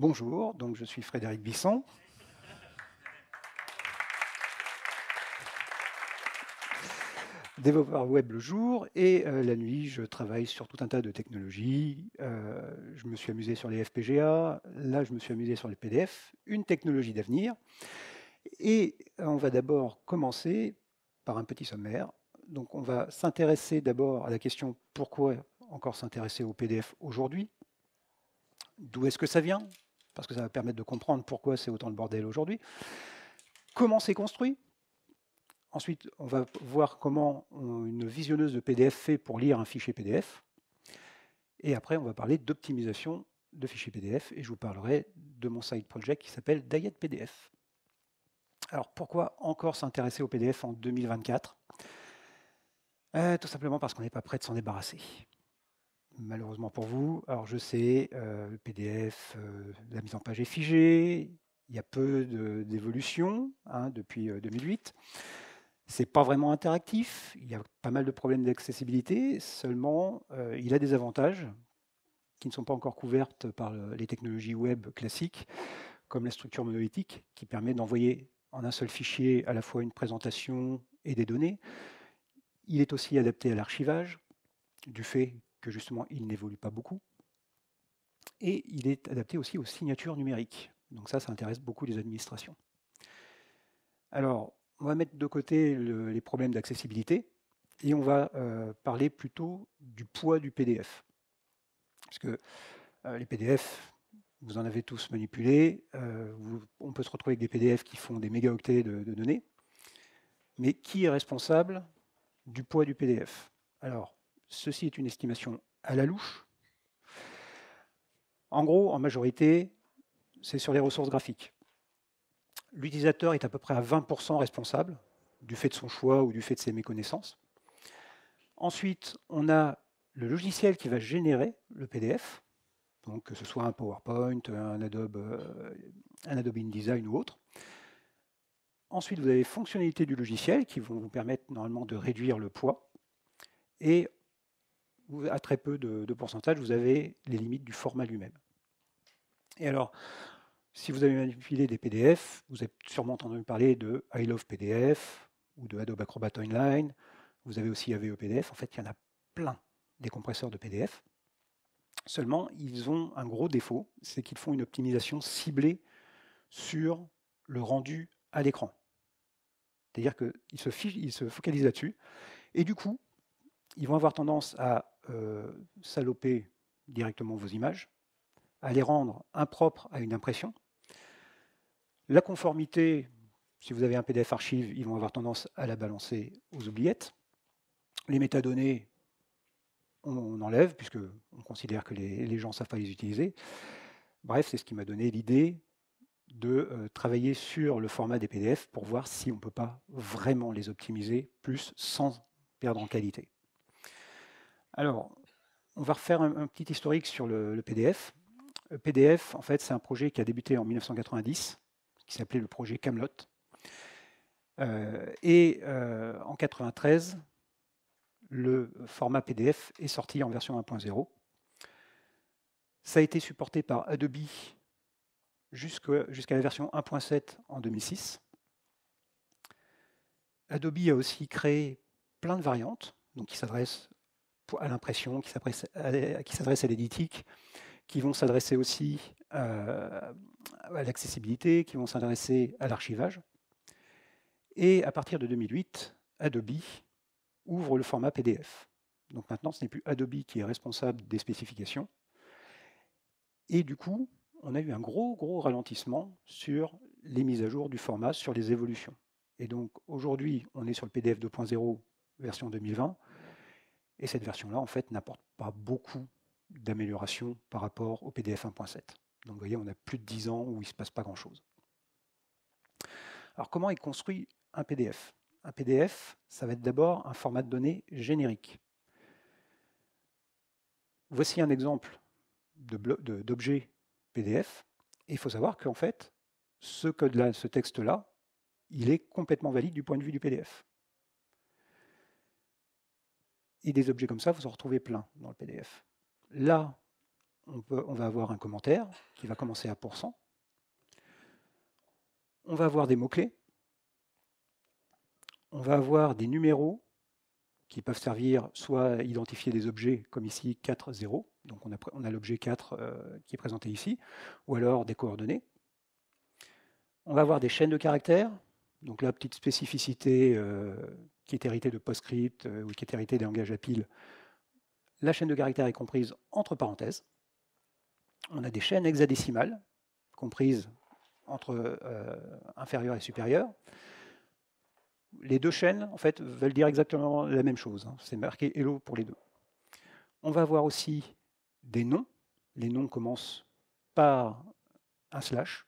Bonjour, donc je suis Frédéric Bisson. Développeur web le jour et la nuit, je travaille sur tout un tas de technologies. Je me suis amusé sur les FPGA, là je me suis amusé sur les PDF, une technologie d'avenir. Et on va d'abord commencer par un petit sommaire. Donc on va s'intéresser d'abord à la question pourquoi encore s'intéresser au PDF aujourd'hui? D'où est-ce que ça vient? Parce que ça va permettre de comprendre pourquoi c'est autant de bordel aujourd'hui. Comment c'est construit? Ensuite, on va voir comment une visionneuse de PDF fait pour lire un fichier PDF. Et après, on va parler d'optimisation de fichiers PDF. Et je vous parlerai de mon side project qui s'appelle Diet PDF. Alors, pourquoi encore s'intéresser au PDF en 2024? Tout simplement parce qu'on n'est pas prêt de s'en débarrasser. Malheureusement pour vous, alors je sais, le PDF, la mise en page est figée, il y a peu d'évolution depuis 2008. C'est pas vraiment interactif, il y a pas mal de problèmes d'accessibilité, seulement il a des avantages qui ne sont pas encore couvertes par les technologies web classiques, comme la structure monolithique, qui permet d'envoyer en un seul fichier à la fois une présentation et des données. Il est aussi adapté à l'archivage, du fait que justement il n'évolue pas beaucoup. Et il est adapté aussi aux signatures numériques. Donc ça intéresse beaucoup les administrations. Alors, on va mettre de côté les problèmes d'accessibilité et on va parler plutôt du poids du PDF. Parce que les PDF, vous en avez tous manipulé, on peut se retrouver avec des PDF qui font des mégaoctets de données, mais qui est responsable du poids du PDF? Alors, ceci est une estimation à la louche. En gros, en majorité, c'est sur les ressources graphiques. L'utilisateur est à peu près à 20% responsable, du fait de son choix ou du fait de ses méconnaissances. Ensuite, on a le logiciel qui va générer le PDF, donc que ce soit un PowerPoint, un Adobe InDesign ou autre. Ensuite, vous avez les fonctionnalités du logiciel qui vont vous permettre normalement de réduire le poids. Et à très peu de pourcentage, vous avez les limites du format lui-même. Et alors, si vous avez manipulé des PDF, vous avez sûrement entendu parler de I Love PDF ou de Adobe Acrobat Online. Vous avez aussi AVE PDF. En fait, il y en a plein des compresseurs de PDF. Seulement, ils ont un gros défaut, c'est qu'ils font une optimisation ciblée sur le rendu à l'écran. C'est-à-dire qu'ils se focalisent là-dessus. Et du coup, ils vont avoir tendance à saloper directement vos images, à les rendre impropres à une impression. La conformité, si vous avez un PDF archive, ils vont avoir tendance à la balancer aux oubliettes. Les métadonnées, on enlève, puisqu'on considère que les gens ne savent pas les utiliser. Bref, c'est ce qui m'a donné l'idée de travailler sur le format des PDF pour voir si on ne peut pas vraiment les optimiser plus sans perdre en qualité. Alors, on va refaire un petit historique sur le PDF. Le PDF, en fait, c'est un projet qui a débuté en 1990, qui s'appelait le projet Camelot. En 1993, le format PDF est sorti en version 1.0. Ça a été supporté par Adobe jusqu'à la version 1.7 en 2006. Adobe a aussi créé plein de variantes, donc qui s'adressent à l'impression, qui s'adressent à l'éditique, qui vont s'adresser aussi à l'accessibilité, qui vont s'adresser à l'archivage. Et à partir de 2008, Adobe ouvre le format PDF. Donc maintenant, ce n'est plus Adobe qui est responsable des spécifications. Et du coup, on a eu un gros ralentissement sur les mises à jour du format, sur les évolutions. Et donc aujourd'hui, on est sur le PDF 2.0 version 2020. Et cette version-là, en fait, n'apporte pas beaucoup d'amélioration par rapport au PDF 1.7. Donc vous voyez, on a plus de 10 ans où il ne se passe pas grand-chose. Alors comment est construit un PDF? Un PDF, ça va être d'abord un format de données générique. Voici un exemple d'objet PDF. Et il faut savoir qu'en fait, ce code-là, ce texte-là, il est complètement valide du point de vue du PDF. Et des objets comme ça, vous en retrouvez plein dans le PDF. Là on va avoir un commentaire qui va commencer à %. On va avoir des mots-clés. On va avoir des numéros qui peuvent servir soit à identifier des objets, comme ici 4, 0, donc on a l'objet 4 qui est présenté ici, ou alors des coordonnées. On va avoir des chaînes de caractères, donc la petite spécificité qui est héritée de PostScript ou qui est héritée des langages à pile. La chaîne de caractères est comprise entre parenthèses. On a des chaînes hexadécimales, comprises entre inférieur et supérieur. Les deux chaînes, en fait, veulent dire exactement la même chose. C'est marqué hello pour les deux. On va avoir aussi des noms. Les noms commencent par un slash.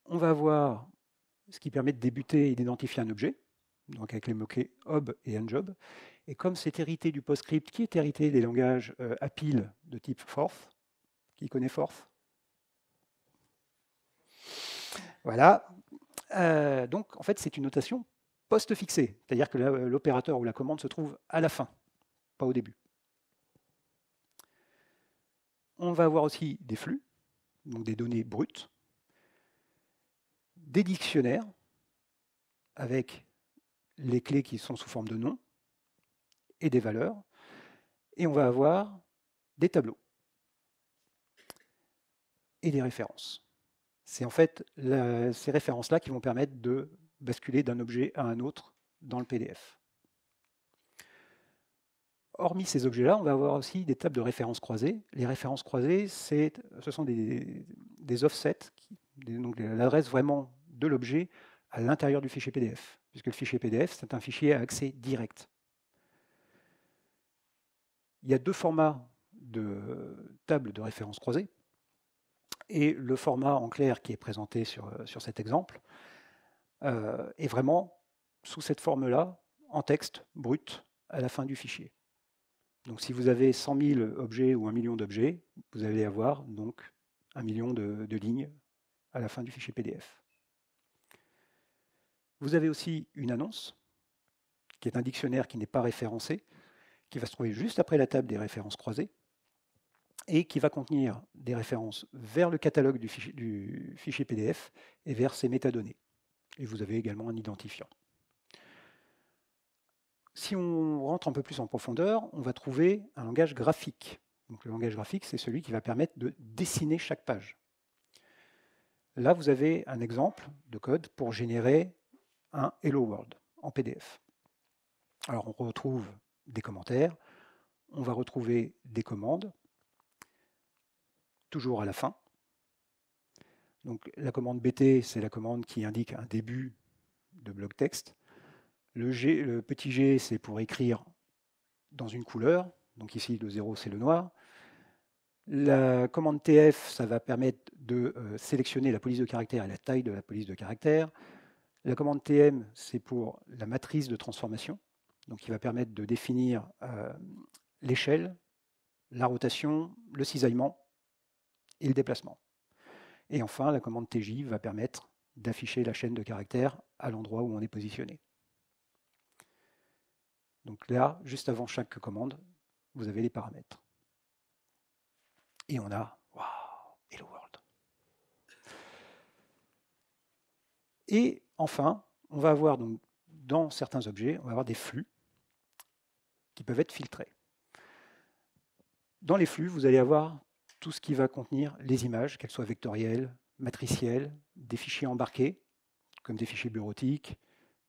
On va avoir ce qui permet de débuter et d'identifier un objet, donc avec les mots-clés ob et unjob. Et comme c'est hérité du PostScript, qui est hérité des langages à pile de type forth, qui connaît forth? Voilà. Donc, en fait, c'est une notation post-fixée, c'est-à-dire que l'opérateur ou la commande se trouve à la fin, pas au début. On va avoir aussi des flux, donc des données brutes, des dictionnaires avec les clés qui sont sous forme de noms et des valeurs, et on va avoir des tableaux et des références. C'est en fait ces références-là qui vont permettre de basculer d'un objet à un autre dans le PDF. Hormis ces objets-là, on va avoir aussi des tables de références croisées. Les références croisées, ce sont des offsets, donc l'adresse vraiment de l'objet à l'intérieur du fichier PDF, puisque le fichier PDF, c'est un fichier à accès direct. Il y a deux formats de tables de références croisées. Et le format en clair qui est présenté sur cet exemple est vraiment sous cette forme-là, en texte brut, à la fin du fichier. Donc si vous avez 100 000 objets ou 1 million d'objets, vous allez avoir donc 1 million de lignes à la fin du fichier PDF. Vous avez aussi une annonce, qui est un dictionnaire qui n'est pas référencé, qui va se trouver juste après la table des références croisées, et qui va contenir des références vers le catalogue du fichier PDF et vers ses métadonnées. Et vous avez également un identifiant. Si on rentre un peu plus en profondeur, on va trouver un langage graphique. Donc le langage graphique, c'est celui qui va permettre de dessiner chaque page. Là, vous avez un exemple de code pour générer un Hello World en PDF. Alors, on retrouve des commentaires, on va retrouver des commandes, toujours à la fin. Donc la commande BT, c'est la commande qui indique un début de bloc texte. Le petit g, c'est pour écrire dans une couleur. Donc ici, le 0, c'est le noir. La commande TF, ça va permettre de sélectionner la police de caractère et la taille de la police de caractère. La commande TM, c'est pour la matrice de transformation, donc qui va permettre de définir l'échelle, la rotation, le cisaillement et le déplacement. Et enfin, la commande TJ va permettre d'afficher la chaîne de caractères à l'endroit où on est positionné. Donc là, juste avant chaque commande, vous avez les paramètres. Et on a wow, Hello World. Et enfin, on va avoir donc, dans certains objets, on va avoir des flux qui peuvent être filtrés. Dans les flux, vous allez avoir tout ce qui va contenir les images, qu'elles soient vectorielles, matricielles, des fichiers embarqués, comme des fichiers bureautiques,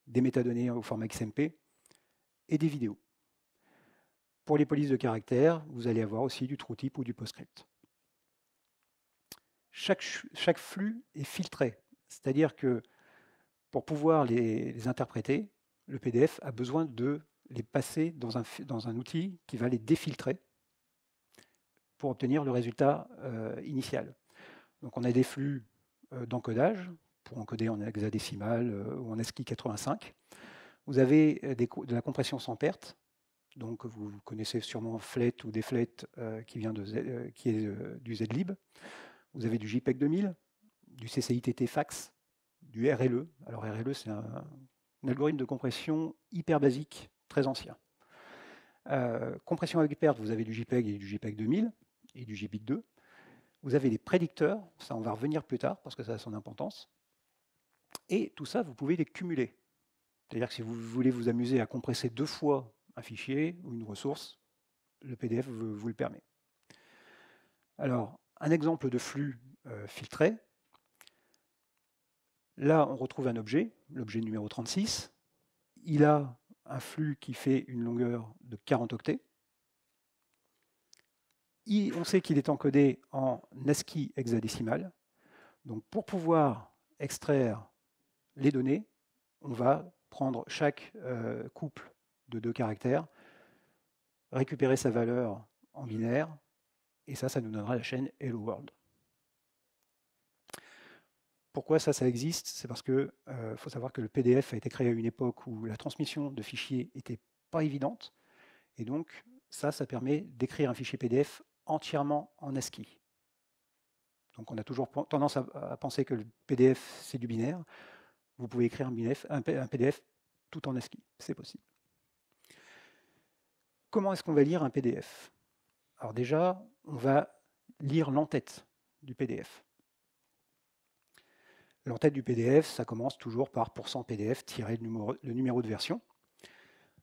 des métadonnées au format XMP, et des vidéos. Pour les polices de caractères, vous allez avoir aussi du TrueType ou du PostScript. Chaque flux est filtré, c'est-à-dire que pour pouvoir les interpréter, le PDF a besoin de les passer dans un outil qui va les défiltrer pour obtenir le résultat initial. Donc on a des flux d'encodage pour encoder en hexadécimal ou en ASCII 85. Vous avez de la compression sans perte. Donc vous connaissez sûrement FLET ou DEFLET qui est du Zlib. Vous avez du JPEG 2000, du CCITT fax, du RLE. Alors RLE, c'est un algorithme de compression hyper basique, très ancien. Compression avec perte, vous avez du JPEG et du JPEG 2000. et du gbit 2. Vous avez les prédicteurs, ça on va revenir plus tard parce que ça a son importance. Et tout ça, vous pouvez les cumuler. C'est-à-dire que si vous voulez vous amuser à compresser 2 fois un fichier ou une ressource, le PDF vous le permet. Alors, un exemple de flux filtré. Là, on retrouve un objet, l'objet numéro 36. Il a un flux qui fait une longueur de 40 octets. On sait qu'il est encodé en ASCII hexadécimal. Donc, pour pouvoir extraire les données, on va prendre chaque couple de 2 caractères, récupérer sa valeur en binaire, et ça nous donnera la chaîne Hello World. Pourquoi ça existe? C'est parce que faut savoir que le PDF a été créé à une époque où la transmission de fichiers n'était pas évidente, et donc ça permet d'écrire un fichier PDF entièrement en ASCII. Donc on a toujours tendance à penser que le PDF c'est du binaire. Vous pouvez écrire un PDF tout en ASCII, c'est possible. Comment est-ce qu'on va lire un PDF? Alors déjà, on va lire l'entête du PDF. L'entête du PDF, ça commence toujours par %PDF tiré le numéro de version.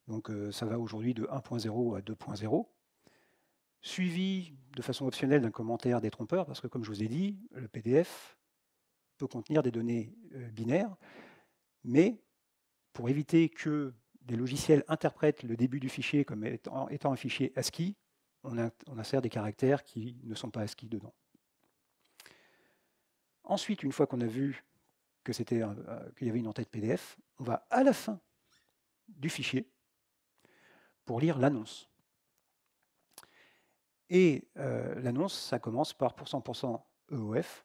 Donc ça va aujourd'hui de 1.0 à 2.0. Suivi de façon optionnelle d'un commentaire détrompeur, parce que comme je vous ai dit, le PDF peut contenir des données binaires, mais pour éviter que des logiciels interprètent le début du fichier comme étant un fichier ASCII, on insère des caractères qui ne sont pas ASCII dedans. Ensuite, une fois qu'on a vu qu'il y avait une entête PDF, on va à la fin du fichier pour lire l'annonce. Et l'annonce, ça commence par %% EOF,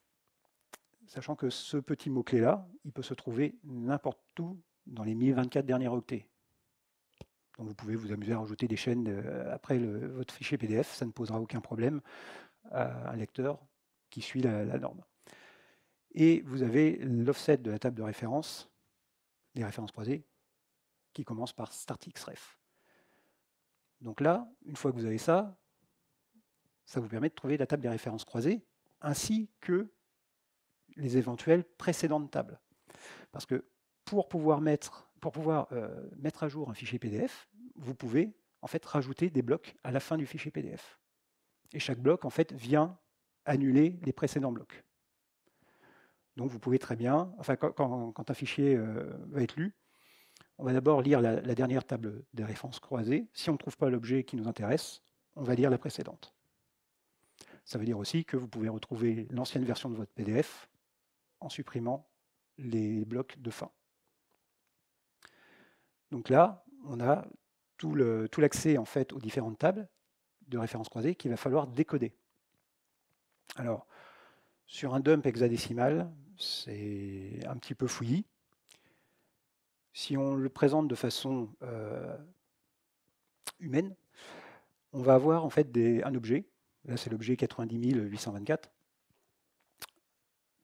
sachant que ce petit mot-clé-là, il peut se trouver n'importe où dans les 1024 derniers octets. Donc vous pouvez vous amuser à rajouter des chaînes après votre fichier PDF, ça ne posera aucun problème à un lecteur qui suit la norme. Et vous avez l'offset de la table de référence, des références croisées, qui commence par startxref. Donc là, une fois que vous avez ça vous permet de trouver la table des références croisées, ainsi que les éventuelles précédentes tables. Parce que pour pouvoir mettre à jour un fichier PDF, vous pouvez en fait rajouter des blocs à la fin du fichier PDF. Et chaque bloc en fait vient annuler les précédents blocs. Donc vous pouvez très bien, enfin quand un fichier va être lu, on va d'abord lire la dernière table des références croisées. Si on ne trouve pas l'objet qui nous intéresse, on va lire la précédente. Ça veut dire aussi que vous pouvez retrouver l'ancienne version de votre PDF en supprimant les blocs de fin. Donc là, on a tout l'accès en fait aux différentes tables de références croisées qu'il va falloir décoder. Alors, sur un dump hexadécimal, c'est un petit peu fouillis. Si on le présente de façon humaine, on va avoir en fait un objet. Là, c'est l'objet 90824.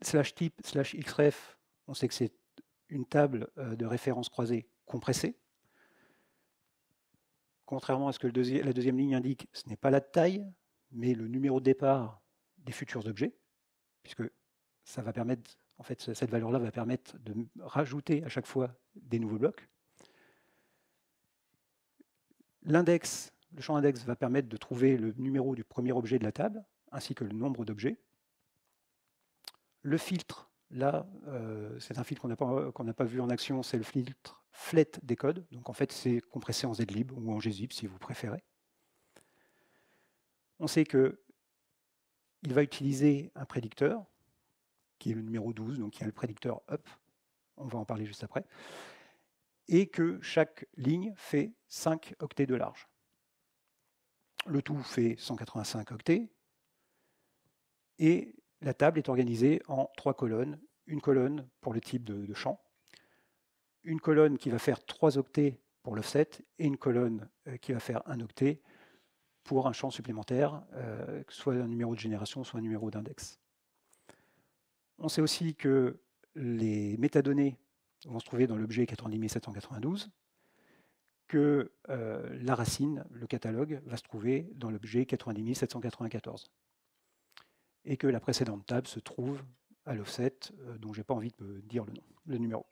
/type /xref, on sait que c'est une table de références croisées compressée. Contrairement à ce que la deuxième ligne indique, ce n'est pas la taille, mais le numéro de départ des futurs objets, puisque ça va permettre, en fait, cette valeur-là va permettre de rajouter à chaque fois des nouveaux blocs. L'index, le champ index va permettre de trouver le numéro du premier objet de la table, ainsi que le nombre d'objets. Le filtre, là, c'est un filtre qu'on n'a pas vu en action, c'est le filtre flet decode. Donc en fait, c'est compressé en zlib ou en gzip si vous préférez. On sait qu'il va utiliser un prédicteur, qui est le numéro 12, donc il y a le prédicteur up, on va en parler juste après, et que chaque ligne fait 5 octets de large. Le tout fait 185 octets, et la table est organisée en 3 colonnes. Une colonne pour le type de champ, une colonne qui va faire 3 octets pour l'offset, et une colonne qui va faire 1 octet pour un champ supplémentaire, soit un numéro de génération, soit un numéro d'index. On sait aussi que les métadonnées vont se trouver dans l'objet 90792, que la racine, le catalogue, va se trouver dans l'objet 90794. et que la précédente table se trouve à l'offset dont je n'ai pas envie de dire le nom, le numéro.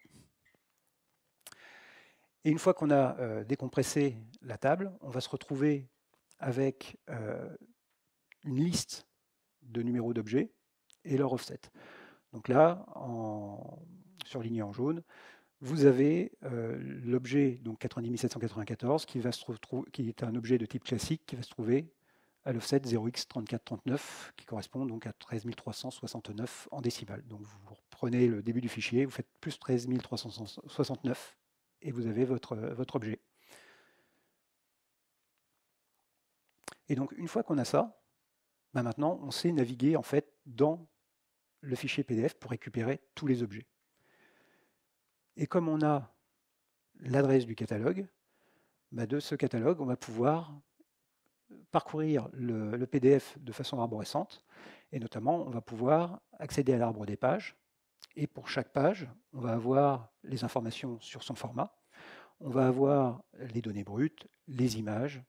Et une fois qu'on a décompressé la table, on va se retrouver avec une liste de numéros d'objets et leur offset. Donc là, surligné en jaune, vous avez l'objet 90 794 qui est un objet de type classique qui va se trouver à l'offset 0x3439 qui correspond donc à 13 369 en décimales. Donc vous prenez le début du fichier, vous faites plus 13 369 et vous avez votre objet. Et donc une fois qu'on a ça, maintenant on sait naviguer en fait dans le fichier PDF pour récupérer tous les objets. Et comme on a l'adresse du catalogue, de ce catalogue, on va pouvoir parcourir le PDF de façon arborescente, et notamment, on va pouvoir accéder à l'arbre des pages, et pour chaque page, on va avoir les informations sur son format, on va avoir les données brutes, les images,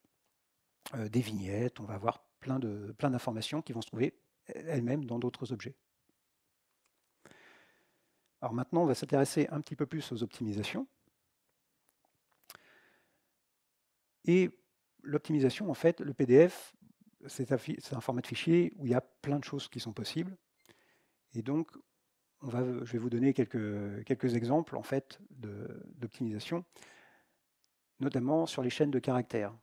des vignettes, on va avoir plein d'informations qui vont se trouver elles-mêmes dans d'autres objets. Alors maintenant, on va s'intéresser un petit peu plus aux optimisations. Et l'optimisation, en fait, le PDF, c'est un format de fichier où il y a plein de choses qui sont possibles. Et donc, je vais vous donner quelques exemples en fait, d'optimisation, notamment sur les chaînes de caractères.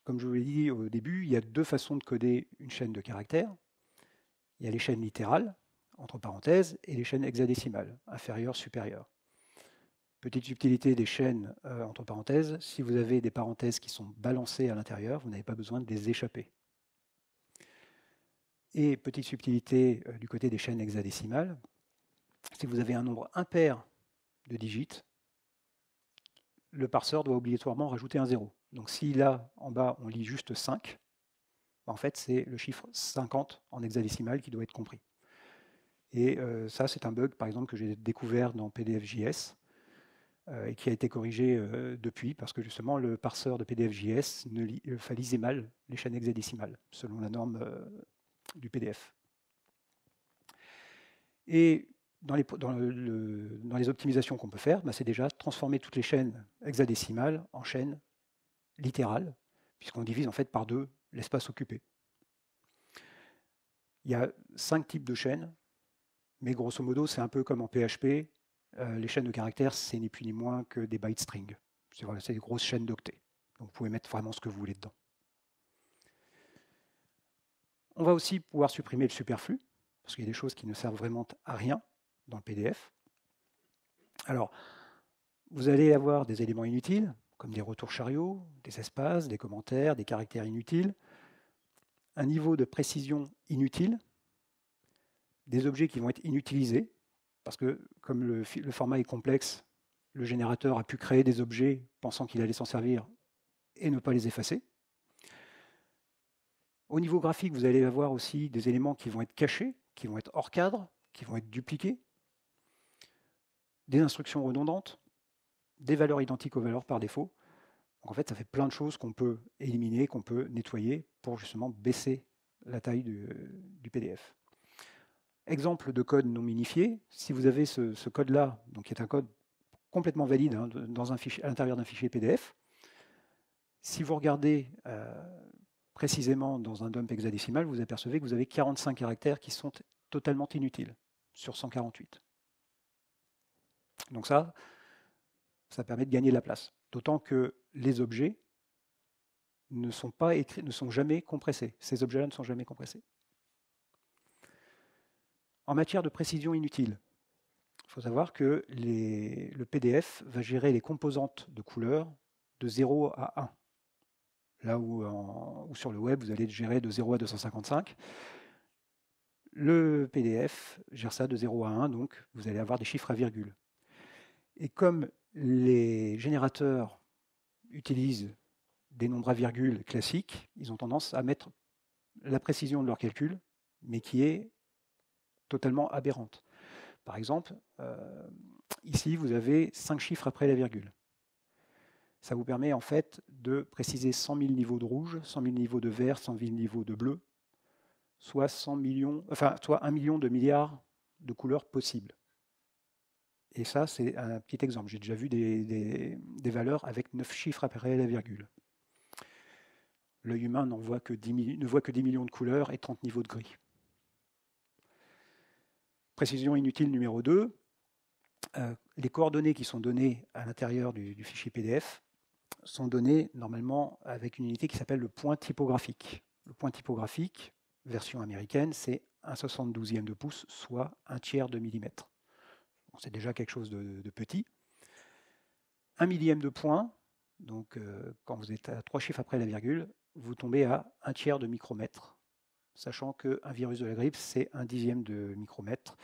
Comme je vous l'ai dit au début, il y a deux façons de coder une chaîne de caractères. Il y a les chaînes littérales, entre parenthèses, et les chaînes hexadécimales, inférieures, supérieures. Petite subtilité des chaînes entre parenthèses, si vous avez des parenthèses qui sont balancées à l'intérieur, vous n'avez pas besoin de les échapper. Et petite subtilité du côté des chaînes hexadécimales, si vous avez un nombre impair de digits, le parseur doit obligatoirement rajouter un 0. Donc si là, en bas, on lit juste 5, en fait, c'est le chiffre 50 en hexadécimal qui doit être compris. Et ça, c'est un bug, par exemple, que j'ai découvert dans PDFJS et qui a été corrigé depuis, parce que justement, le parseur de PDFJS lisait mal les chaînes hexadécimales, selon la norme du PDF. Et dans les optimisations qu'on peut faire, c'est déjà transformer toutes les chaînes hexadécimales en chaînes littérales, puisqu'on divise en fait par 2 l'espace occupé. Il y a 5 types de chaînes, mais grosso modo, c'est un peu comme en PHP. Les chaînes de caractères, c'est ni plus ni moins que des byte strings. C'est des grosses chaînes d'octets. Donc vous pouvez mettre vraiment ce que vous voulez dedans. On va aussi pouvoir supprimer le superflu, parce qu'il y a des choses qui ne servent vraiment à rien dans le PDF. Alors, vous allez avoir des éléments inutiles, comme des retours chariots, des espaces, des commentaires, des caractères inutiles, un niveau de précision inutile, des objets qui vont être inutilisés, parce que comme le format est complexe, le générateur a pu créer des objets pensant qu'il allait s'en servir et ne pas les effacer. Au niveau graphique, vous allez avoir aussi des éléments qui vont être cachés, qui vont être hors cadre, qui vont être dupliqués, des instructions redondantes, des valeurs identiques aux valeurs par défaut. Donc en fait, ça fait plein de choses qu'on peut éliminer, qu'on peut nettoyer pour justement baisser la taille du PDF. Exemple de code non minifié, si vous avez ce code-là, donc qui est un code complètement valide à l'intérieur d'un fichier PDF, si vous regardez précisément dans un dump hexadécimal, vous apercevez que vous avez 45 caractères qui sont totalement inutiles sur 148. Donc ça permet de gagner de la place. D'autant que les objets ne sont jamais compressés. Ces objets-là ne sont jamais compressés. En matière de précision inutile, il faut savoir que le PDF va gérer les composantes de couleurs de 0 à 1. Là où sur le web, vous allez gérer de 0 à 255. Le PDF gère ça de 0 à 1, donc vous allez avoir des chiffres à virgule. Et comme les générateurs utilisent des nombres à virgule classiques, ils ont tendance à mettre la précision de leur calcul, mais qui est totalement aberrante. Par exemple, ici, vous avez 5 chiffres après la virgule. Ça vous permet en fait de préciser 100 000 niveaux de rouge, 100 000 niveaux de vert, 100 000 niveaux de bleu, soit 100 millions, enfin, soit 1 million de milliards de couleurs possibles. Et ça, c'est un petit exemple. J'ai déjà vu des valeurs avec 9 chiffres après la virgule. L'œil humain ne voit que 10 millions de couleurs et 30 niveaux de gris. Précision inutile numéro 2. Les coordonnées qui sont données à l'intérieur du fichier PDF sont données normalement avec une unité qui s'appelle le point typographique. Le point typographique, version américaine, c'est 1/72e de pouce, soit 1/3 de millimètre. Bon, c'est déjà quelque chose de petit. 1 millième de point, donc quand vous êtes à 3 chiffres après la virgule, vous tombez à 1/3 de micromètre, sachant qu'un virus de la grippe, c'est 1/10 de micromètre.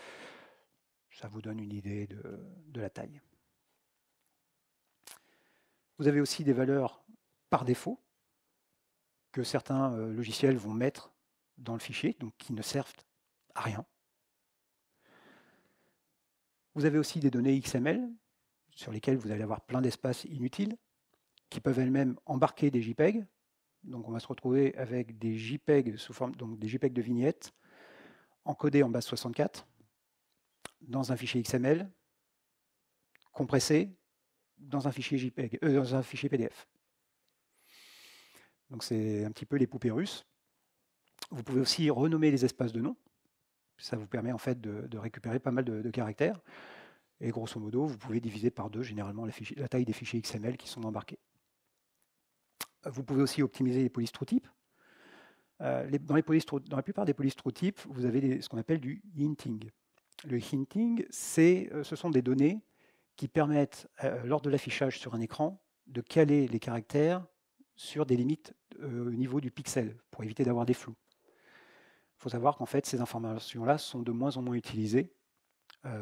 Ça vous donne une idée de la taille. Vous avez aussi des valeurs par défaut que certains logiciels vont mettre dans le fichier, donc qui ne servent à rien. Vous avez aussi des données XML sur lesquelles vous allez avoir plein d'espaces inutiles qui peuvent elles-mêmes embarquer des JPEG. Donc on va se retrouver avec des JPEG sous forme, donc des JPEG de vignettes encodés en base 64 dans un fichier XML compressé dans un fichier JPEG, dans un fichier PDF. Donc c'est un petit peu les poupées russes. Vous pouvez aussi renommer les espaces de nom. Ça vous permet en fait de récupérer pas mal de caractères. Et grosso modo, vous pouvez diviser par 2 généralement la taille des fichiers XML qui sont embarqués. Vous pouvez aussi optimiser les polices TrueType. Dans la plupart des polices TrueType, vous avez ce qu'on appelle du hinting. Le hinting, ce sont des données qui permettent, lors de l'affichage sur un écran, de caler les caractères sur des limites au niveau du pixel, pour éviter d'avoir des flous. Il faut savoir qu'en fait, ces informations-là sont de moins en moins utilisées,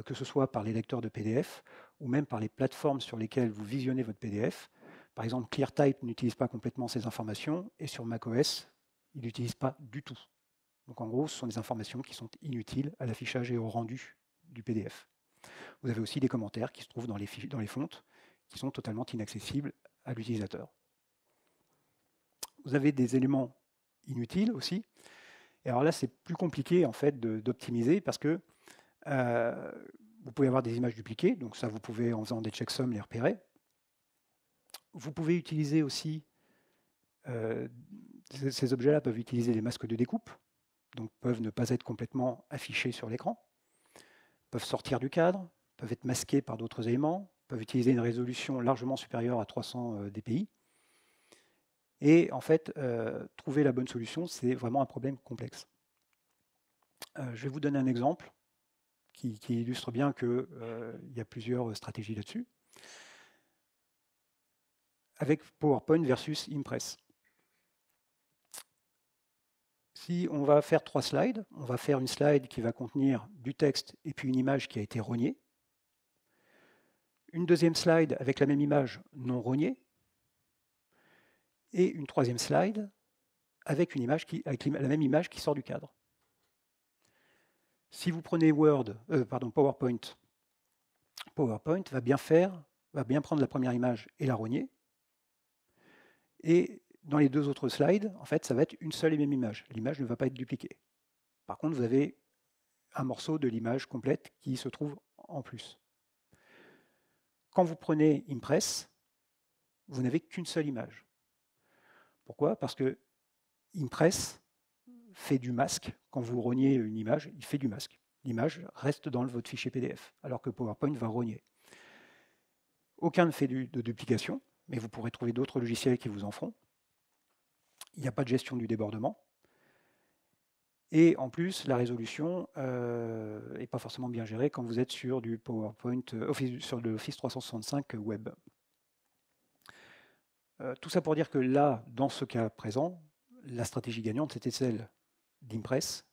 que ce soit par les lecteurs de PDF ou même par les plateformes sur lesquelles vous visionnez votre PDF. Par exemple, ClearType n'utilise pas complètement ces informations et sur macOS, il n'utilise pas du tout. Donc en gros, ce sont des informations qui sont inutiles à l'affichage et au rendu du PDF. Vous avez aussi des commentaires qui se trouvent dans les fontes qui sont totalement inaccessibles à l'utilisateur. Vous avez des éléments inutiles aussi. Et alors là, c'est plus compliqué en fait d'optimiser parce que vous pouvez avoir des images dupliquées, donc ça vous pouvez en faisant des checksums les repérer. Vous pouvez utiliser aussi, ces objets-là peuvent utiliser les masques de découpe, donc peuvent ne pas être complètement affichés sur l'écran, peuvent sortir du cadre, peuvent être masqués par d'autres éléments, peuvent utiliser une résolution largement supérieure à 300 dpi. Et en fait, trouver la bonne solution, c'est vraiment un problème complexe. Je vais vous donner un exemple qui illustre bien qu'il y a plusieurs stratégies là-dessus. Avec PowerPoint versus Impress. Si on va faire 3 slides, on va faire une slide qui va contenir du texte et puis une image qui a été rognée. Une deuxième slide avec la même image non rognée. Et une troisième slide avec la même image qui sort du cadre. Si vous prenez PowerPoint, PowerPoint va bien prendre la première image et la rogner. Et dans les 2 autres slides, en fait, ça va être une seule et même image. L'image ne va pas être dupliquée. Par contre, vous avez un morceau de l'image complète qui se trouve en plus. Quand vous prenez Impress, vous n'avez qu'une seule image. Pourquoi? Parce que Impress fait du masque. Quand vous rognez une image, il fait du masque. L'image reste dans votre fichier PDF, alors que PowerPoint va rogner. Aucun ne fait de duplication, mais vous pourrez trouver d'autres logiciels qui vous en feront. Il n'y a pas de gestion du débordement. Et en plus, la résolution n'est pas forcément bien gérée quand vous êtes sur du PowerPoint, sur de l'Office 365 web. Tout ça pour dire que là, dans ce cas présent, la stratégie gagnante, c'était celle d'Impress,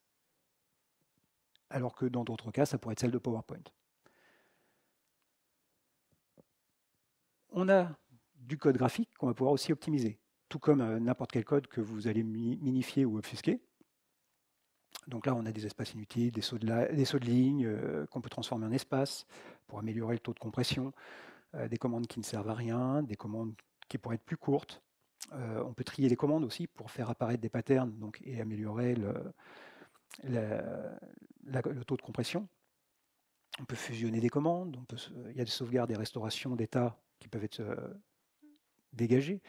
alors que dans d'autres cas, ça pourrait être celle de PowerPoint. On a du code graphique qu'on va pouvoir aussi optimiser, tout comme n'importe quel code que vous allez minifier ou obfusquer. Donc là, on a des espaces inutiles, des sauts de ligne qu'on peut transformer en espaces pour améliorer le taux de compression, des commandes qui ne servent à rien, des commandes qui pourraient être plus courtes. On peut trier les commandes aussi pour faire apparaître des patterns et améliorer le taux de compression. On peut fusionner des commandes, il y a des sauvegardes et restaurations d'état qui peuvent être dégagées.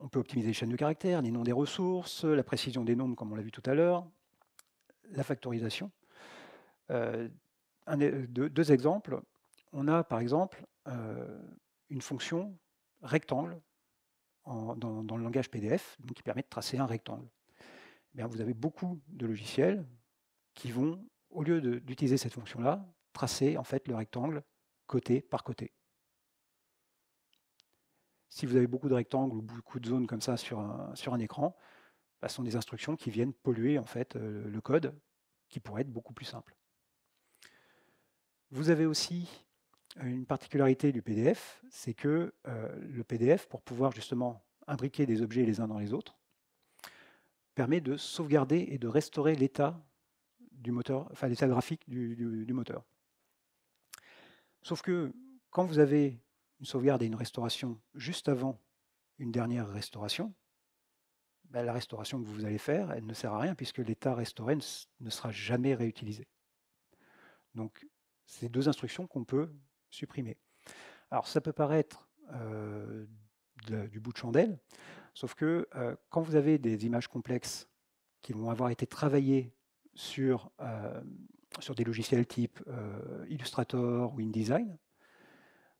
On peut optimiser les chaînes de caractères, les noms des ressources, la précision des nombres, comme on l'a vu tout à l'heure, la factorisation. Deux exemples. On a par exemple une fonction rectangle dans le langage PDF donc qui permet de tracer un rectangle. Eh bien, vous avez beaucoup de logiciels qui vont, au lieu d'utiliser cette fonction-là, tracer en fait le rectangle côté par côté. Si vous avez beaucoup de rectangles ou beaucoup de zones comme ça sur un écran, ce sont des instructions qui viennent polluer en fait le code, qui pourrait être beaucoup plus simple. Vous avez aussi une particularité du PDF, c'est que le PDF, pour pouvoir justement imbriquer des objets les uns dans les autres, permet de sauvegarder et de restaurer l'état du moteur, enfin l'état graphique du moteur. Sauf que quand vous avez une sauvegarde et une restauration juste avant une dernière restauration, la restauration que vous allez faire, elle ne sert à rien puisque l'état restauré ne sera jamais réutilisé. Donc, c'est deux instructions qu'on peut supprimer. Alors, ça peut paraître du bout de chandelle, sauf que quand vous avez des images complexes qui vont avoir été travaillées sur des logiciels type Illustrator ou InDesign,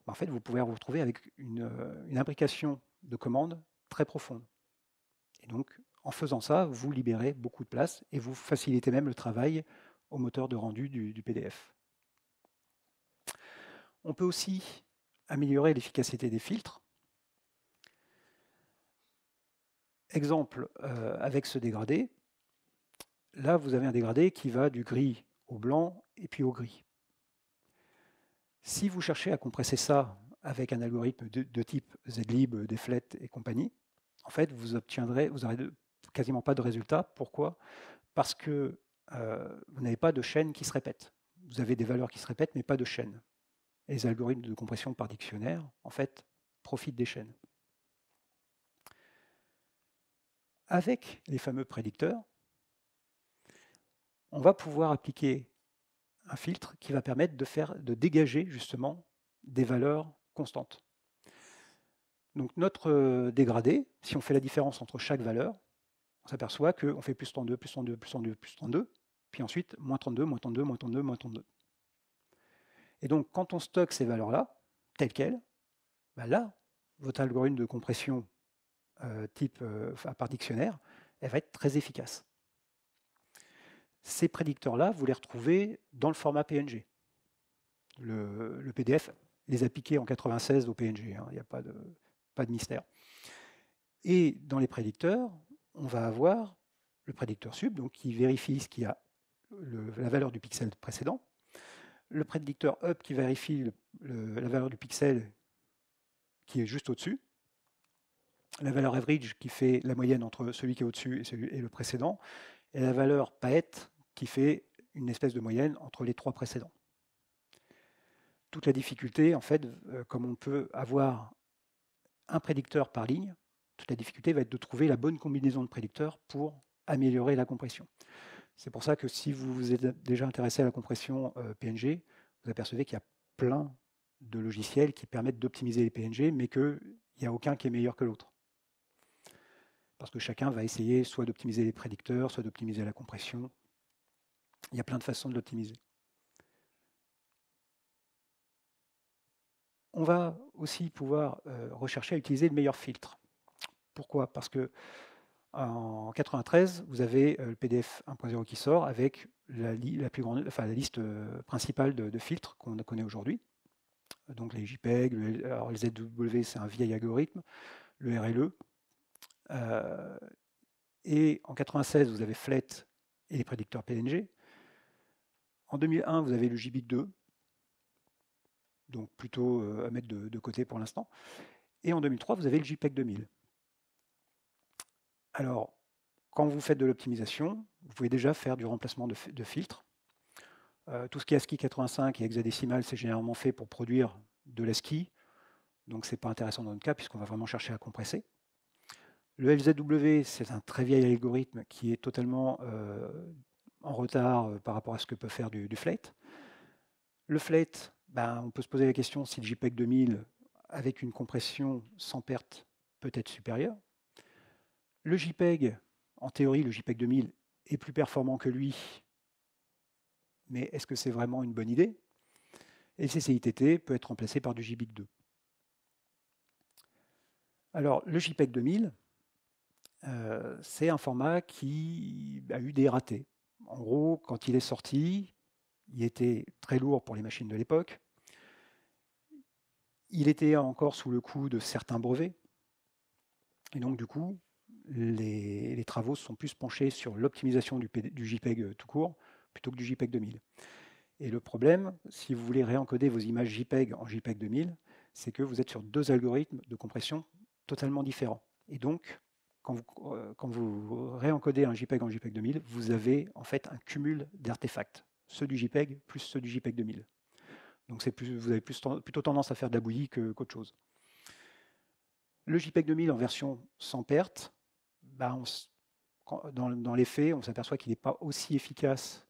en fait, vous pouvez vous retrouver avec une imbrication de commandes très profonde. Et donc, en faisant ça, vous libérez beaucoup de place et vous facilitez même le travail au moteur de rendu du PDF. On peut aussi améliorer l'efficacité des filtres. Exemple avec ce dégradé. Là, vous avez un dégradé qui va du gris au blanc et puis au gris. Si vous cherchez à compresser ça avec un algorithme de type zlib, deflet et compagnie, en fait, vous n'aurez quasiment pas de résultat. Pourquoi? Parce que vous n'avez pas de chaîne qui se répète. Vous avez des valeurs qui se répètent, mais pas de chaîne. Et les algorithmes de compression par dictionnaire, en fait, profitent des chaînes. Avec les fameux prédicteurs, on va pouvoir appliquer un filtre qui va permettre de dégager justement des valeurs constantes. Donc notre dégradé, si on fait la différence entre chaque valeur, on s'aperçoit qu'on fait plus 32, plus 32, plus 32, plus 32, puis ensuite moins 32, moins 32, moins 32, moins 32. Et donc quand on stocke ces valeurs-là, telles quelles, là, votre algorithme de compression type par dictionnaire, elle va être très efficace. Ces prédicteurs-là, vous les retrouvez dans le format PNG. Le PDF les a piqués en 96 au PNG, il n'y a pas de mystère. Et dans les prédicteurs, on va avoir le prédicteur sub, donc qui vérifie ce qu'il y a la valeur du pixel précédent, le prédicteur up qui vérifie la valeur du pixel qui est juste au-dessus, la valeur average qui fait la moyenne entre celui qui est au-dessus et le précédent, et la valeur paette qui fait une espèce de moyenne entre les trois précédents. Toute la difficulté, en fait, comme on peut avoir un prédicteur par ligne, toute la difficulté va être de trouver la bonne combinaison de prédicteurs pour améliorer la compression. C'est pour ça que si vous vous êtes déjà intéressé à la compression PNG, vous apercevez qu'il y a plein de logiciels qui permettent d'optimiser les PNG, mais qu'il n'y a aucun qui est meilleur que l'autre. Parce que chacun va essayer soit d'optimiser les prédicteurs, soit d'optimiser la compression. Il y a plein de façons de l'optimiser. On va aussi pouvoir rechercher à utiliser le meilleur filtre. Pourquoi? Parce que en 93, vous avez le PDF 1.0 qui sort avec la liste principale de filtres qu'on connaît aujourd'hui. Donc les JPEG, alors le ZW, c'est un vieil algorithme, le RLE. Et en 96, vous avez FLET et les prédicteurs PNG. En 2001, vous avez le JBIC2, donc plutôt à mettre de côté pour l'instant. Et en 2003, vous avez le JPEG 2000. Alors, quand vous faites de l'optimisation, vous pouvez déjà faire du remplacement de filtres. Tout ce qui est ASCII 85 et hexadécimal, c'est généralement fait pour produire de l'ASCII, donc ce n'est pas intéressant dans notre cas puisqu'on va vraiment chercher à compresser. Le LZW, c'est un très vieil algorithme qui est totalement en retard par rapport à ce que peut faire du Flate. Le Flate, on peut se poser la question si le JPEG 2000 avec une compression sans perte peut être supérieur. Le JPEG, en théorie, le JPEG 2000 est plus performant que lui, mais est-ce que c'est vraiment une bonne idée? Et le CCITT peut être remplacé par du JBIC 2. Alors, le JPEG 2000, c'est un format qui a eu des ratés. En gros, quand il est sorti, il était très lourd pour les machines de l'époque. Il était encore sous le coup de certains brevets. Et donc, du coup, les travaux se sont plus penchés sur l'optimisation du JPEG tout court plutôt que du JPEG 2000. Et le problème, si vous voulez réencoder vos images JPEG en JPEG 2000, c'est que vous êtes sur deux algorithmes de compression totalement différents. Et donc, quand vous réencodez un JPEG en JPEG 2000, vous avez en fait un cumul d'artefacts, ceux du JPEG plus ceux du JPEG 2000. Donc vous avez plutôt tendance à faire de la bouillie qu'autre chose. Le JPEG 2000 en version sans perte, dans les faits, on s'aperçoit qu'il n'est pas aussi efficace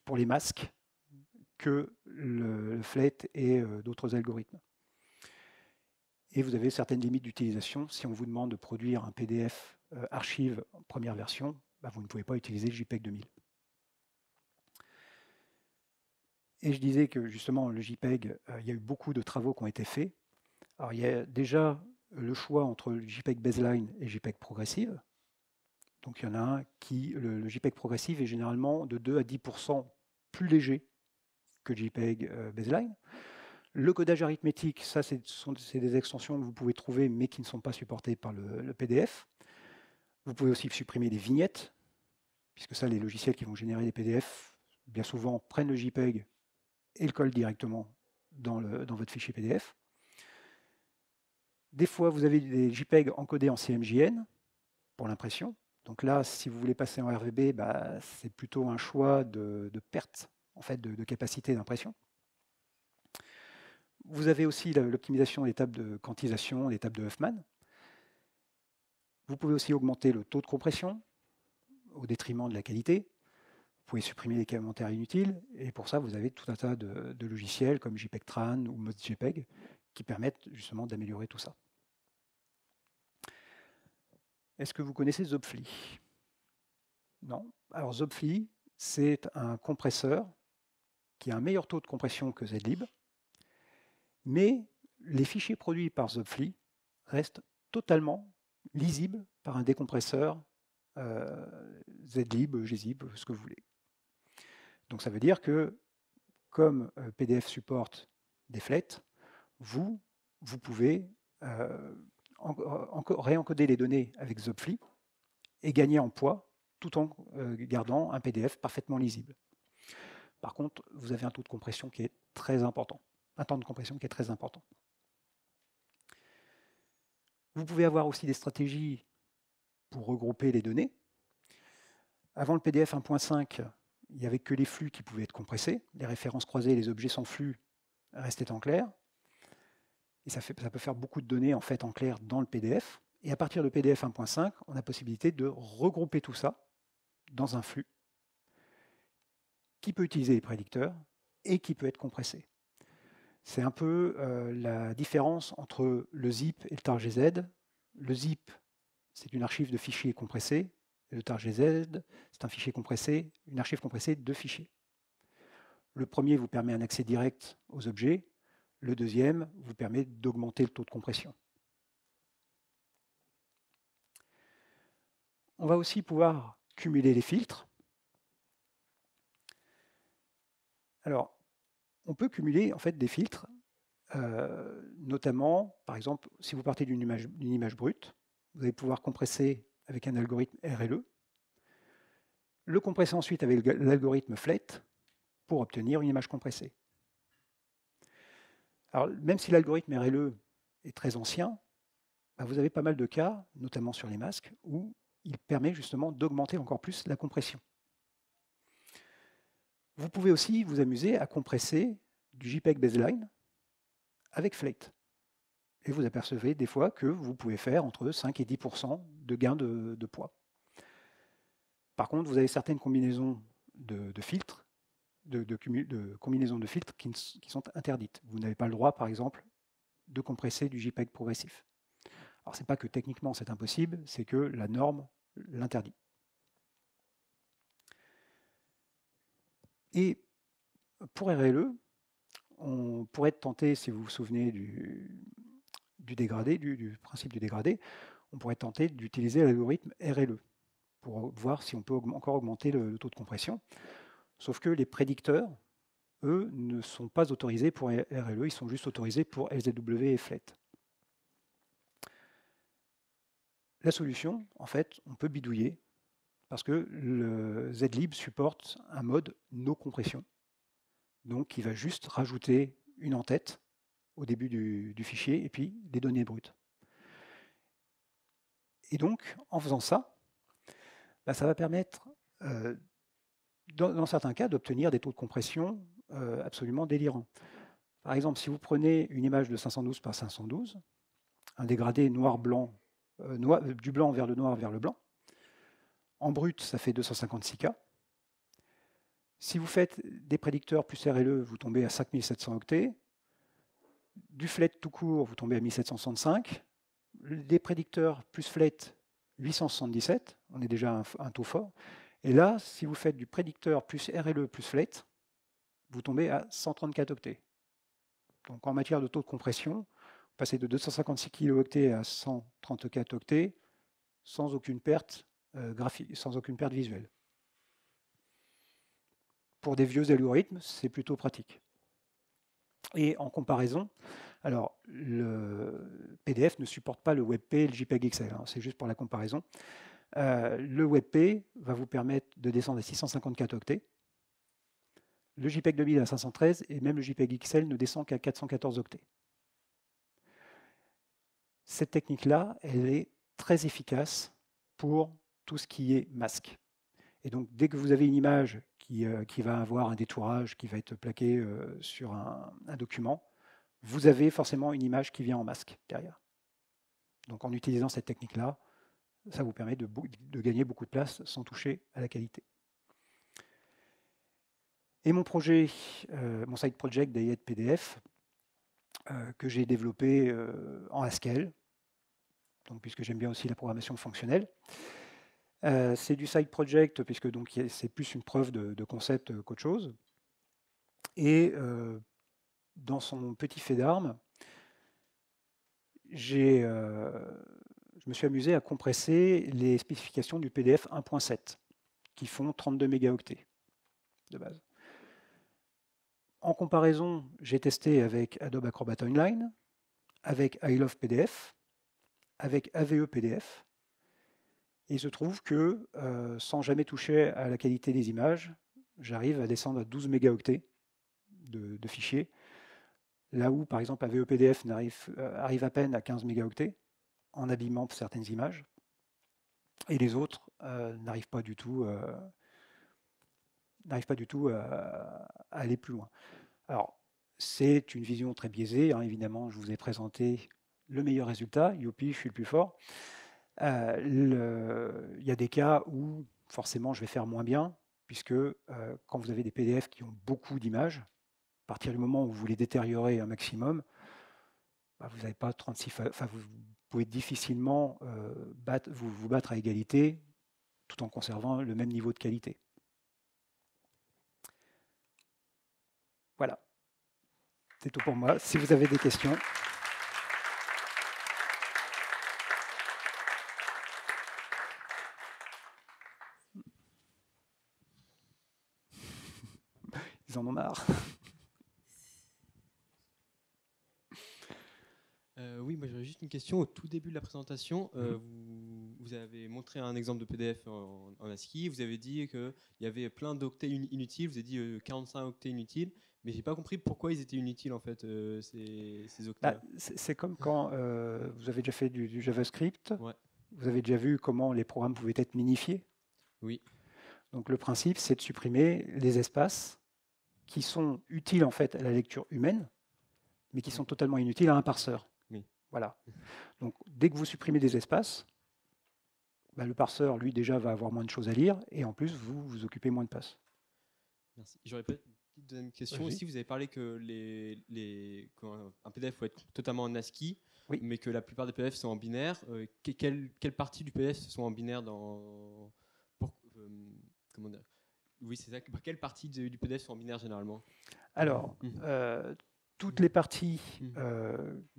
pour les masques que le Flate et d'autres algorithmes. Et vous avez certaines limites d'utilisation. Si on vous demande de produire un PDF archive en première version, vous ne pouvez pas utiliser le JPEG 2000. Et je disais que justement, le JPEG, il y a eu beaucoup de travaux qui ont été faits. Alors, il y a déjà le choix entre le JPEG baseline et le JPEG progressive. Donc, il y en a un qui, le JPEG progressive est généralement de 2 à 10% plus léger que le JPEG baseline. Le codage arithmétique, ça, c'est des extensions que vous pouvez trouver, mais qui ne sont pas supportées par le PDF. Vous pouvez aussi supprimer les vignettes, puisque ça, les logiciels qui vont générer des PDF, bien souvent, prennent le JPEG et le collent directement dans votre fichier PDF. Des fois, vous avez des JPEG encodés en CMJN pour l'impression. Donc là, si vous voulez passer en RVB, c'est plutôt un choix de perte en fait, de capacité d'impression. Vous avez aussi l'optimisation des tables de quantisation, des tables de Huffman. Vous pouvez aussi augmenter le taux de compression au détriment de la qualité. Vous pouvez supprimer les commentaires inutiles. Et pour ça, vous avez tout un tas de logiciels comme JPEG-Tran ou MozJPEG qui permettent justement d'améliorer tout ça. Est-ce que vous connaissez Zobfli? Non. Alors Zobfli, c'est un compresseur qui a un meilleur taux de compression que Zlib, mais les fichiers produits par Zobfli restent totalement lisibles par un décompresseur Zlib, gzib, ce que vous voulez. Donc ça veut dire que comme PDF supporte des flettes, vous pouvez réencoder les données avec Zobfli et gagner en poids tout en gardant un PDF parfaitement lisible. Par contre, vous avez un taux de compression qui est très important. Un temps de compression qui est très important. Vous pouvez avoir aussi des stratégies pour regrouper les données. Avant le PDF 1.5, il n'y avait que les flux qui pouvaient être compressés. Les références croisées, les objets sans flux restaient en clair. Et ça peut faire beaucoup de données en fait en clair dans le PDF. Et à partir de PDF 1.5, on a la possibilité de regrouper tout ça dans un flux qui peut utiliser les prédicteurs et qui peut être compressé. C'est un peu la différence entre le zip et le tar-gz. Le zip, c'est une archive de fichiers compressés. Et le tar-gz, c'est un fichier compressé, une archive compressée de fichiers. Le premier vous permet un accès direct aux objets. Le deuxième vous permet d'augmenter le taux de compression. On va aussi pouvoir cumuler les filtres. Alors, on peut cumuler en fait des filtres, notamment, par exemple, si vous partez d'une image brute, vous allez pouvoir compresser avec un algorithme RLE, le compresser ensuite avec l'algorithme Flate pour obtenir une image compressée. Alors, même si l'algorithme RLE est très ancien, vous avez pas mal de cas, notamment sur les masques, où il permet justement d'augmenter encore plus la compression. Vous pouvez aussi vous amuser à compresser du JPEG baseline avec Flate. Et vous apercevez des fois que vous pouvez faire entre 5 et 10% de gain de poids. Par contre, vous avez certaines combinaisons de filtres, de combinaisons de filtres qui sont interdites. Vous n'avez pas le droit, par exemple, de compresser du JPEG progressif. Alors, ce n'est pas que techniquement c'est impossible, c'est que la norme l'interdit. Et pour RLE, on pourrait tenter, si vous vous souvenez du dégradé, du principe du dégradé, on pourrait tenter d'utiliser l'algorithme RLE pour voir si on peut encore augmenter le taux de compression. Sauf que les prédicteurs, eux, ne sont pas autorisés pour RLE, ils sont juste autorisés pour LZW et FLET. La solution, en fait, on peut bidouiller parce que le zlib supporte un mode no compression, donc qui va juste rajouter une en-tête au début du fichier et puis des données brutes. Et donc, en faisant ça, ça va permettre, dans certains cas, d'obtenir des taux de compression absolument délirants. Par exemple, si vous prenez une image de 512 par 512, un dégradé noir-blanc, du blanc vers le noir vers le blanc, en brut, ça fait 256K. Si vous faites des prédicteurs plus RLE, vous tombez à 5700 octets. Du FLET tout court, vous tombez à 1765. Des prédicteurs plus FLET, 877. On est déjà à un taux fort. Et là, si vous faites du prédicteur plus RLE plus FLET, vous tombez à 134 octets. Donc en matière de taux de compression, vous passez de 256 kilooctets à 134 octets sans aucune perte graphique, sans aucune perte visuelle. Pour des vieux algorithmes, c'est plutôt pratique. Et en comparaison, alors le PDF ne supporte pas le WebP et le JPEG XL, hein, c'est juste pour la comparaison. Le WebP va vous permettre de descendre à 654 octets. Le JPEG 2000 à 513 et même le JPEG XL ne descend qu'à 414 octets. Cette technique-là, elle est très efficace pour tout ce qui est masque. Et donc, dès que vous avez une image qui va avoir un détourage, qui va être plaqué sur un document, vous avez forcément une image qui vient en masque derrière. Donc, en utilisant cette technique-là, ça vous permet de gagner beaucoup de place sans toucher à la qualité. Et mon projet, mon side project d'AIED PDF, que j'ai développé en Haskell, donc, puisque j'aime bien aussi la programmation fonctionnelle. C'est du side project, puisque c'est plus une preuve de concept qu'autre chose. Et dans son petit fait d'armes, je me suis amusé à compresser les spécifications du PDF 1.7, qui font 32 mégaoctets de base. En comparaison, j'ai testé avec Adobe Acrobat Online, avec I Love PDF, avec AVE PDF. Et il se trouve que, sans jamais toucher à la qualité des images, j'arrive à descendre à 12 mégaoctets de fichiers, là où, par exemple, AVE PDF arrive à peine à 15 mégaoctets en abîmant certaines images, et les autres n'arrivent pas du tout à aller plus loin. Alors, c'est une vision très biaisée, hein, évidemment, je vous ai présenté le meilleur résultat, youpi, je suis le plus fort. Il y a des cas où forcément je vais faire moins bien, puisque quand vous avez des PDF qui ont beaucoup d'images, à partir du moment où vous les détériorez un maximum, vous n'avez pas 36, vous pouvez difficilement vous battre à égalité tout en conservant le même niveau de qualité. Voilà, c'est tout pour moi. Si vous avez des questions. Ils en ont marre. Oui, moi j'aurais juste une question. Au tout début de la présentation, vous avez montré un exemple de PDF en ASCII. Vous avez dit qu'il y avait plein d'octets inutiles. Vous avez dit 45 octets inutiles. Mais j'ai pas compris pourquoi ils étaient inutiles en fait, ces octets. C'est comme quand vous avez déjà fait du JavaScript. Ouais. Vous avez déjà vu comment les programmes pouvaient être minifiés. Oui. Donc le principe, c'est de supprimer les espaces qui sont utiles en fait à la lecture humaine, mais qui sont totalement inutiles à un parseur. Oui. Voilà. Donc dès que vous supprimez des espaces, bah, le parseur, lui, déjà, va avoir moins de choses à lire, et en plus, vous vous occupez moins de place. Merci. J'aurais peut-être une petite deuxième question aussi. Vous avez parlé que un PDF faut être totalement en ASCII, Oui. mais que la plupart des PDF sont en binaire. Quelle partie du PDF sont en binaire comment dire? Oui, c'est ça. Quelle partie du PDF sont en binaire généralement? Alors, toutes les parties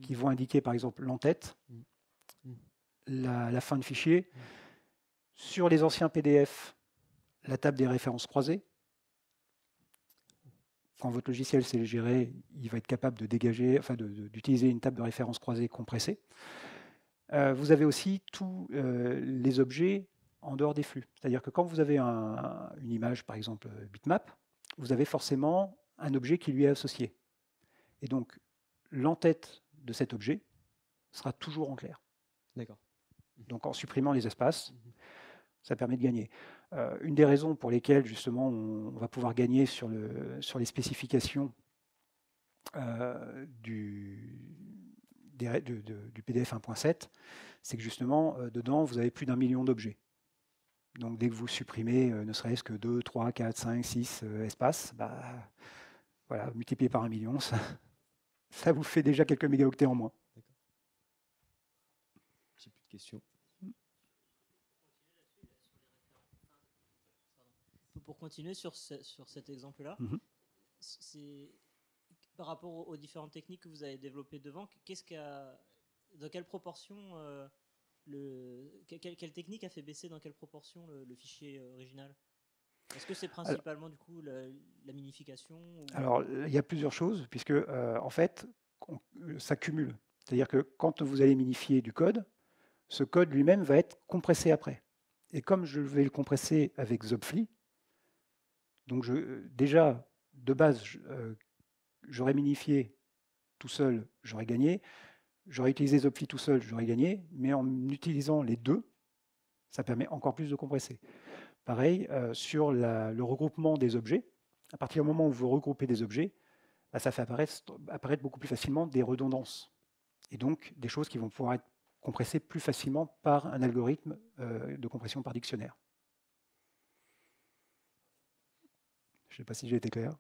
qui vont indiquer, par exemple, l'entête, la fin de fichier, sur les anciens PDF, la table des références croisées. Quand votre logiciel sait le gérer, il va être capable de dégager, enfin d'utiliser une table de références croisées compressée. Vous avez aussi tous les objets en dehors des flux. C'est-à-dire que quand vous avez une image, par exemple bitmap, vous avez forcément un objet qui lui est associé. Et donc, l'entête de cet objet sera toujours en clair. D'accord. Donc, en supprimant les espaces, ça permet de gagner. Une des raisons pour lesquelles, justement, on va pouvoir gagner sur les spécifications du PDF 1.7, c'est que, justement, dedans, vous avez plus d'1 million d'objets. Donc, dès que vous supprimez ne serait-ce que 2, 3, 4, 5, 6 espaces, bah, voilà, multiplié par 1 million, ça vous fait déjà quelques mégaoctets en moins. J'ai plus de questions. Pour continuer sur cet exemple-là, par rapport aux différentes techniques que vous avez développées devant, dans quelle proportion, quelle technique a fait baisser dans quelle proportion le fichier original? Est-ce que c'est principalement du coup la minification Alors, il y a plusieurs choses, puisque en fait, ça cumule. C'est-à-dire que quand vous allez minifier du code, ce code lui-même va être compressé après. Et comme je vais le compresser avec Zobfli, donc déjà, de base, j'aurais minifié tout seul, j'aurais gagné. J'aurais utilisé Zobfli tout seul, j'aurais gagné. Mais en utilisant les deux, ça permet encore plus de compresser. Pareil, sur le regroupement des objets, à partir du moment où vous regroupez des objets, bah, ça fait apparaître beaucoup plus facilement des redondances. Et donc, des choses qui vont pouvoir être compressées plus facilement par un algorithme de compression par dictionnaire. Je ne sais pas si j'ai été clair.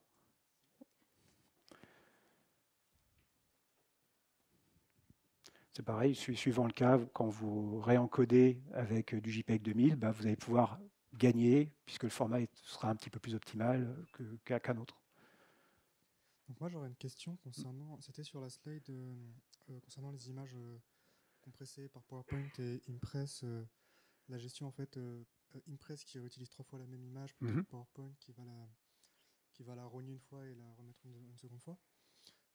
C'est pareil, suivant le cas, quand vous réencodez avec du JPEG 2000, bah, vous allez pouvoir gagner, puisque le format sera un petit peu plus optimal qu'un autre. Donc moi j'aurais une question concernant, c'était sur la slide concernant les images compressées par PowerPoint et Impress, la gestion en fait Impress qui réutilise 3 fois la même image plutôt que PowerPoint qui va la rogner une fois et la remettre une seconde fois.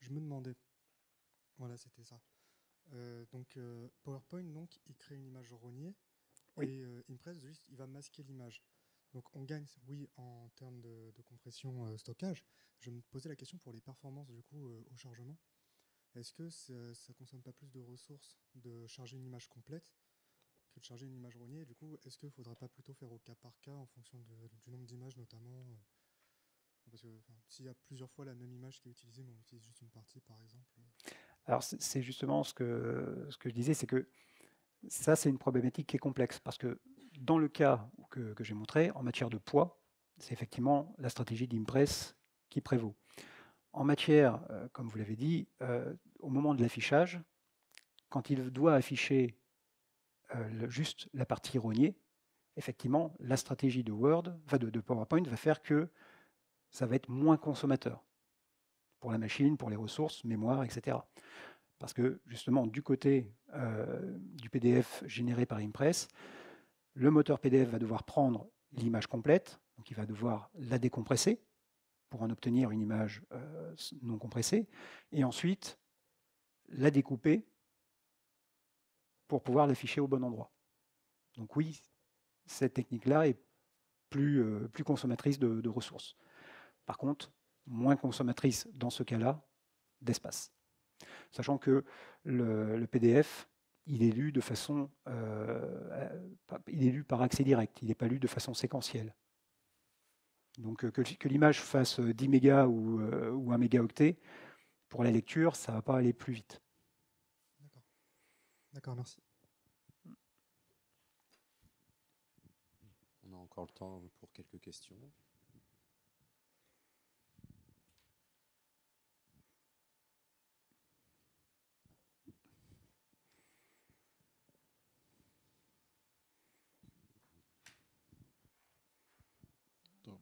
Je me demandais, voilà c'était ça. Donc PowerPoint donc il crée une image rognée et Impress juste il va masquer l'image. Donc on gagne, oui, en termes de compression stockage. Je me posais la question pour les performances du coup au chargement. Est-ce que ça ne consomme pas plus de ressources de charger une image complète que de charger une image rognée? Du coup, est-ce qu'il ne faudrait pas plutôt faire au cas par cas en fonction du nombre d'images notamment parce que s'il y a plusieurs fois la même image qui est utilisée, mais on utilise juste une partie par exemple. Alors c'est justement ce que je disais, c'est que ça c'est une problématique qui est complexe parce que dans le cas que j'ai montré, en matière de poids, c'est effectivement la stratégie d'Impress qui prévaut. En matière, comme vous l'avez dit, au moment de l'affichage, quand il doit afficher juste la partie rognée, effectivement, la stratégie de Word, de PowerPoint va faire que ça va être moins consommateur pour la machine, pour les ressources, mémoire, etc. Parce que justement, du côté du PDF généré par Impress, le moteur PDF va devoir prendre l'image complète, donc il va devoir la décompresser pour en obtenir une image non compressée, et ensuite la découper pour pouvoir l'afficher au bon endroit. Donc oui, cette technique-là est plus consommatrice de ressources. Par contre, moins consommatrice dans ce cas-là d'espace. Sachant que le PDF, il est lu de façon, il est lu par accès direct, il n'est pas lu de façon séquentielle. Donc que l'image fasse 10 mégas ou 1 mégaoctet, pour la lecture, ça ne va pas aller plus vite. D'accord, merci. encore le temps pour quelques questions.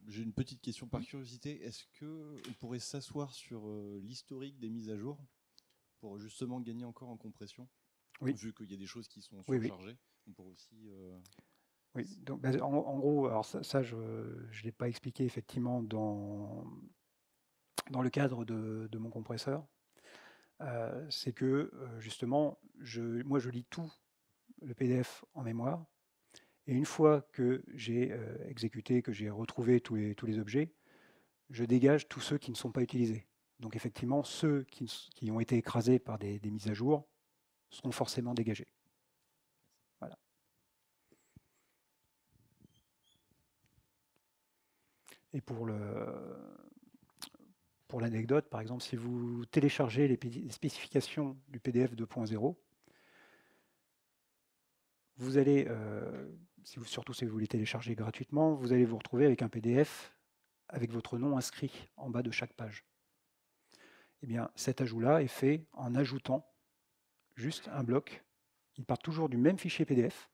J'ai une petite question par curiosité. Est-ce qu'on pourrait s'asseoir sur l'historique des mises à jour pour justement gagner encore en compression? Oui. Vu qu'il y a des choses qui sont Oui, oui. surchargées, on pourrait aussi... Oui, donc, en gros, alors ça je ne l'ai pas expliqué effectivement dans le cadre de mon compresseur. C'est que justement, moi je lis tout le PDF en mémoire, et une fois que j'ai exécuté, que j'ai retrouvé tous les objets, je dégage tous ceux qui ne sont pas utilisés. Donc effectivement, ceux qui ont été écrasés par des mises à jour seront forcément dégagés. Voilà. Et pour l'anecdote, par exemple, si vous téléchargez les spécifications du PDF 2.0, vous allez, surtout si vous voulez télécharger gratuitement, vous allez vous retrouver avec un PDF avec votre nom inscrit en bas de chaque page. Eh bien, cet ajout-là est fait en ajoutant juste un bloc. Il part toujours du même fichier PDF,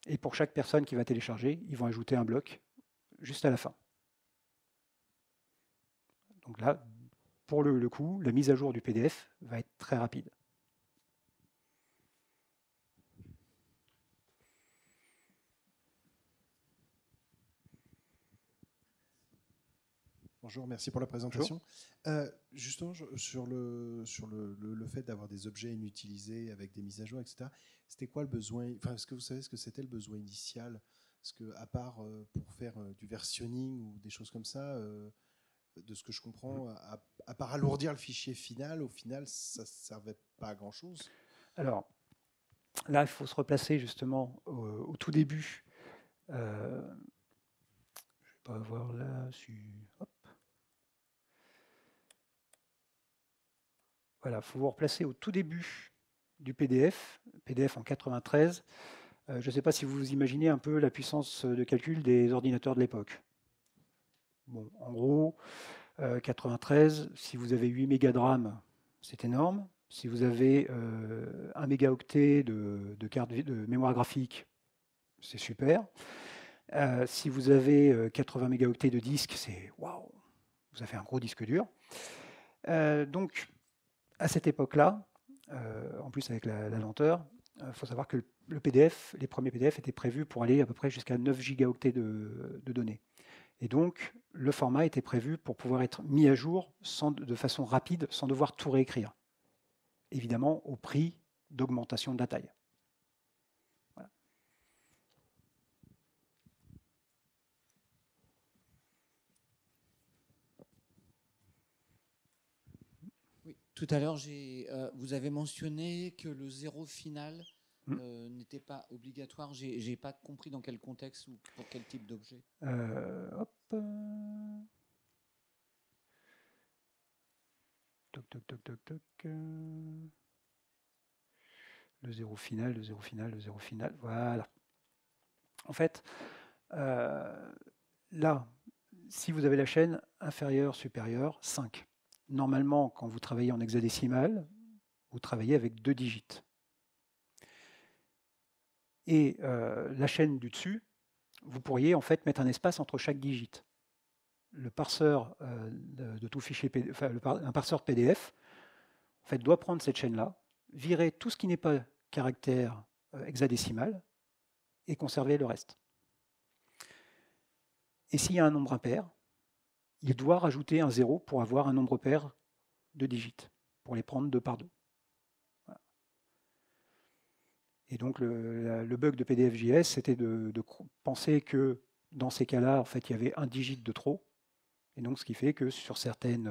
et pour chaque personne qui va télécharger, ils vont ajouter un bloc juste à la fin. Donc là, pour le coup, la mise à jour du PDF va être très rapide. Bonjour, merci pour la présentation. Justement, sur le fait d'avoir des objets inutilisés avec des mises à jour, etc., c'était quoi le besoin? Enfin, est-ce que vous savez ce que c'était le besoin initial? Parce que, à part pour faire du versionning ou des choses comme ça, de ce que je comprends, à part alourdir le fichier final, au final, ça ne servait pas à grand-chose. Alors, là, il faut se replacer justement au tout début. Je ne vais pas avoir là. Hop. Voilà, il faut vous replacer au tout début du PDF en 93. Je ne sais pas si vous imaginez un peu la puissance de calcul des ordinateurs de l'époque. Bon, en gros, 93, si vous avez 8 mégas de RAM, c'est énorme. Si vous avez 1 mégaoctet de carte de mémoire graphique, c'est super. Si vous avez 80 mégaoctets de disque, c'est waouh, vous avez un gros disque dur. Donc, à cette époque-là, en plus avec la lenteur, il faut savoir que le PDF, les premiers PDF étaient prévus pour aller à peu près jusqu'à 9 gigaoctets de données. Et donc, le format était prévu pour pouvoir être mis à jour de façon rapide, sans devoir tout réécrire. Évidemment, au prix d'augmentation de la taille. Voilà. Oui, tout à l'heure, vous avez mentionné que le zéro final n'était pas obligatoire. Je n'ai pas compris dans quel contexte ou pour quel type d'objet. Hop. Toc, toc, toc, toc, toc. Le zéro final, le zéro final, le zéro final. Voilà. En fait, là, si vous avez la chaîne inférieure, supérieure, 5. Normalement, quand vous travaillez en hexadécimal, vous travaillez avec 2 digits. Et la chaîne du dessus, vous pourriez en fait mettre un espace entre chaque digit. Le parseur de tout fichier, un parseur PDF, en fait, doit prendre cette chaîne-là, virer tout ce qui n'est pas caractère hexadécimal et conserver le reste. Et s'il y a un nombre impair, il doit rajouter un 0 pour avoir un nombre pair de digits, pour les prendre 2 par 2. Voilà. Et donc le bug de PDFJS, c'était de penser que dans ces cas-là, en fait, il y avait un digit de trop. Et donc, ce qui fait que sur certaines...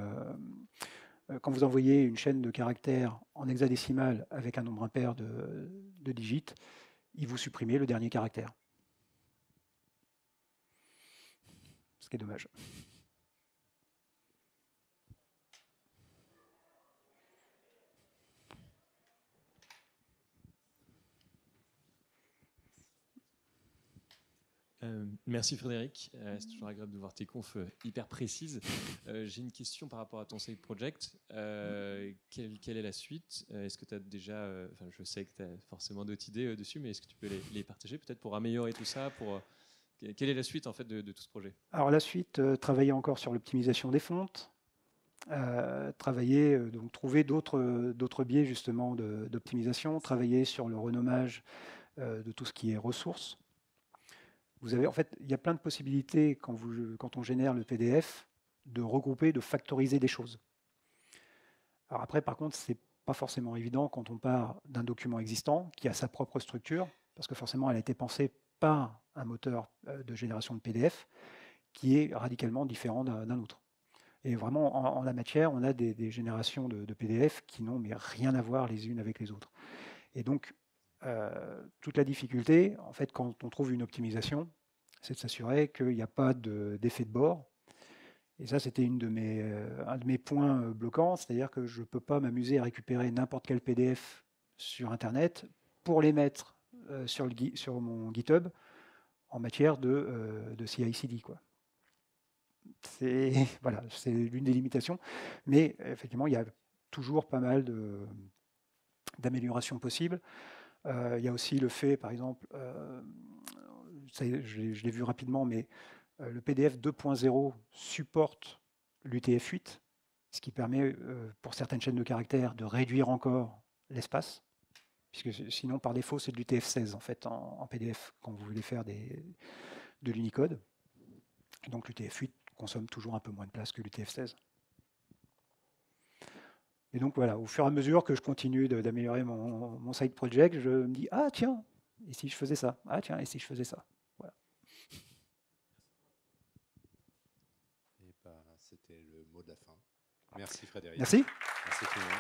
quand vous envoyez une chaîne de caractères en hexadécimal avec un nombre impair de digits, il vous supprimez le dernier caractère. Ce qui est dommage. Merci Frédéric, c'est toujours agréable de voir tes confs hyper précises. J'ai une question par rapport à ton side project. Quelle est la suite? Est-ce que tu as déjà, je sais que tu as forcément d'autres idées dessus, mais est-ce que tu peux les partager peut-être pour améliorer tout ça quelle est la suite en fait de tout ce projet? Alors la suite, travailler encore sur l'optimisation des fontes, travailler, donc trouver d'autres biais justement d'optimisation, travailler sur le renommage de tout ce qui est ressources. Vous avez, en fait, il y a plein de possibilités quand on génère le PDF de regrouper, de factoriser des choses. Alors après, par contre, c'est pas forcément évident quand on part d'un document existant qui a sa propre structure, parce que forcément, elle a été pensée par un moteur de génération de PDF qui est radicalement différent d'un autre. Et vraiment, en la matière, on a des générations de PDF qui n'ont mais rien à voir les unes avec les autres. Et donc, toute la difficulté, en fait, quand on trouve une optimisation, c'est de s'assurer qu'il n'y a pas d'effet de bord. Et ça, c'était un de mes points bloquants, c'est-à-dire que je ne peux pas m'amuser à récupérer n'importe quel PDF sur Internet pour les mettre sur mon GitHub en matière de CI/CD, quoi. C'est l'une des limitations, mais effectivement, il y a toujours pas mal d'améliorations possibles. Il y a aussi le fait, par exemple, je l'ai vu rapidement, mais le PDF 2.0 supporte l'UTF-8, ce qui permet, pour certaines chaînes de caractères, de réduire encore l'espace, puisque sinon, par défaut, c'est de l'UTF-16 en fait, en PDF, quand vous voulez faire de l'Unicode. Donc l'UTF-8 consomme toujours un peu moins de place que l'UTF-16. Et donc voilà, au fur et à mesure que je continue d'améliorer mon side project, je me dis, ah tiens, et si je faisais ça? Ah tiens, et si je faisais ça? Voilà. Et c'était le mot de la fin. Merci Frédéric. Merci. Merci tout le monde.